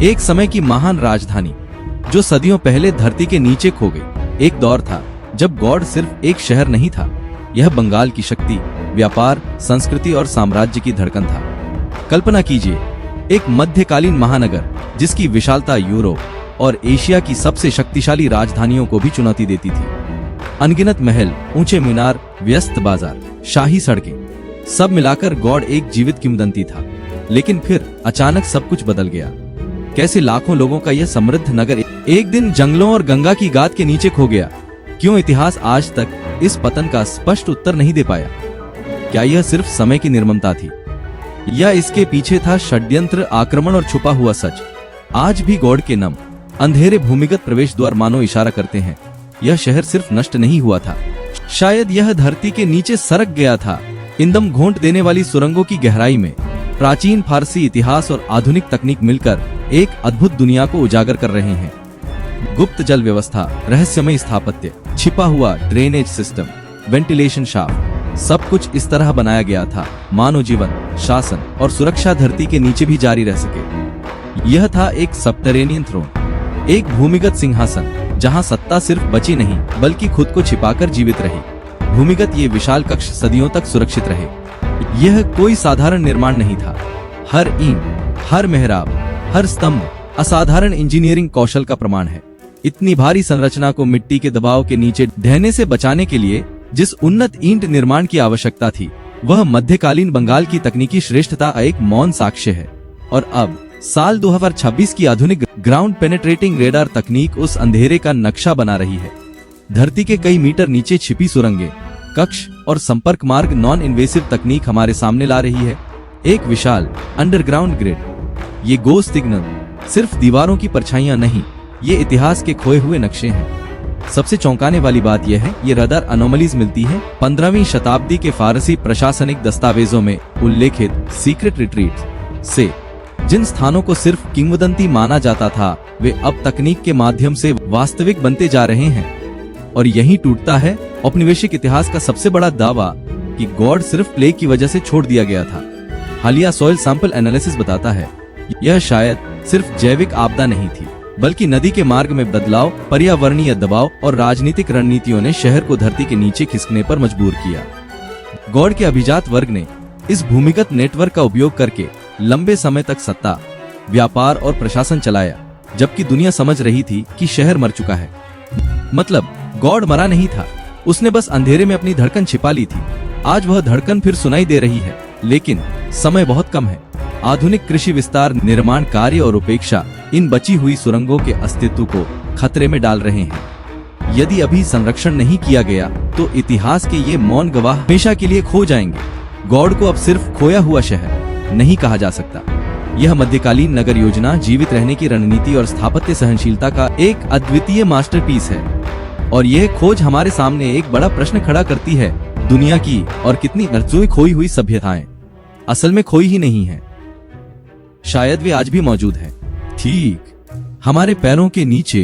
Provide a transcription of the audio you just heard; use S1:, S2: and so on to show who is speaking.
S1: एक समय की महान राजधानी जो सदियों पहले धरती के नीचे खो गई। एक दौर था जब गौड़ सिर्फ एक शहर नहीं था, यह बंगाल की शक्ति, व्यापार, संस्कृति और साम्राज्य की धड़कन था। कल्पना कीजिए, एक मध्यकालीन महानगर जिसकी विशालता यूरोप और एशिया की सबसे शक्तिशाली राजधानियों को भी चुनौती देती थी। अनगिनत महल, ऊंचे मीनार, व्यस्त बाजार, शाही सड़कें, सब मिलाकर गौड़ एक जीवित किंवदंती था। लेकिन फिर अचानक सब कुछ बदल गया। कैसे लाखों लोगों का यह समृद्ध नगर एक दिन जंगलों और गंगा की गाद के नीचे खो गया? क्यों इतिहास आज तक इस पतन का स्पष्ट उत्तर नहीं दे पाया? क्या यह सिर्फ समय की निर्ममता थी, या इसके पीछे था षड्यंत्र, आक्रमण और छुपा हुआ सच? आज भी गौड़ के नम अंधेरे भूमिगत प्रवेश द्वार मानो इशारा करते हैं, यह शहर सिर्फ नष्ट नहीं हुआ था, शायद यह धरती के नीचे सरक गया था। इंदम घोंट देने वाली सुरंगों की गहराई में प्राचीन फारसी इतिहास और आधुनिक तकनीक मिलकर एक अद्भुत दुनिया को उजागर कर रहे हैं। गुप्त जल व्यवस्था, रहस्यमय स्थापत्य, छिपा हुआ ड्रेनेज सिस्टम, वेंटिलेशन शाफ्ट, सब कुछ इस तरह बनाया गया था मानो जीवन, शासन और सुरक्षा धरती के नीचे भी जारी रह सके। यह था एक सबटरेनियन थ्रोन, एक भूमिगत सिंहासन जहां सत्ता सिर्फ बची नहीं बल्कि खुद को छिपाकर जीवित रही। भूमिगत ये विशाल कक्ष सदियों तक सुरक्षित रहे। यह कोई साधारण निर्माण नहीं था। हर ईंट, हर मेहराब, हर स्तंभ असाधारण इंजीनियरिंग कौशल का प्रमाण है। इतनी भारी संरचना को मिट्टी के दबाव के नीचे ढहने से बचाने के लिए जिस उन्नत ईंट निर्माण की आवश्यकता थी, वह मध्यकालीन बंगाल की तकनीकी श्रेष्ठता एक मौन साक्ष्य है। और अब साल 2026 की आधुनिक ग्राउंड पेनेट्रेटिंग रेडार तकनीक उस अंधेरे का नक्शा बना रही है। धरती के कई मीटर नीचे छिपी सुरंगें, कक्ष और संपर्क मार्ग नॉन इन्वेसिव तकनीक हमारे सामने ला रही है। एक विशाल अंडरग्राउंड ग्रिड। ये गोस्ट सिग्नल सिर्फ दीवारों की परछाइयां नहीं, ये इतिहास के खोए हुए नक्शे हैं। सबसे चौंकाने वाली बात यह है, ये रडार अनोमलीज मिलती है 15वीं शताब्दी के फारसी प्रशासनिक दस्तावेजों में उल्लेखित सीक्रेट रिट्रीट से। जिन स्थानों को सिर्फ किंवदंती माना जाता था, वे अब तकनीक के माध्यम से वास्तविक बनते जा रहे हैं। और यही टूटता है औपनिवेशिक इतिहास का सबसे बड़ा दावा कि गौड़ सिर्फ प्लेग की वजह से छोड़ दिया गया था। हालिया सॉइल सैंपल एनालिसिस बताता है, यह शायद सिर्फ जैविक आपदा नहीं थी, बल्कि नदी के मार्ग में बदलाव, पर्यावरणीय दबाव और राजनीतिक रणनीतियों ने शहर को धरती के नीचे खिसकने पर मजबूर किया। गौड़ के अभिजात वर्ग ने इस भूमिगत नेटवर्क का उपयोग करके लंबे समय तक सत्ता, व्यापार और प्रशासन चलाया, जबकि दुनिया समझ रही थी कि शहर मर चुका है। मतलब गौड़ मरा नहीं था, उसने बस अंधेरे में अपनी धड़कन छिपा ली थी। आज वह धड़कन फिर सुनाई दे रही है, लेकिन समय बहुत कम है। आधुनिक कृषि विस्तार, निर्माण कार्य और उपेक्षा इन बची हुई सुरंगों के अस्तित्व को खतरे में डाल रहे हैं। यदि अभी संरक्षण नहीं किया गया तो इतिहास के ये मौन गवाह हमेशा के लिए खो जाएंगे। गौड़ को अब सिर्फ खोया हुआ शहर नहीं कहा जा सकता। यह मध्यकालीन नगर योजना, जीवित रहने की रणनीति और स्थापत्य सहनशीलता का एक अद्वितीय मास्टरपीस है। और यह खोज हमारे सामने एक बड़ा प्रश्न खड़ा करती है, दुनिया की और कितनी अर्जुई खोई हुई सभ्यताएं असल में खोई ही नहीं है, शायद वे आज भी मौजूद हैं, ठीक हमारे पैरों के नीचे।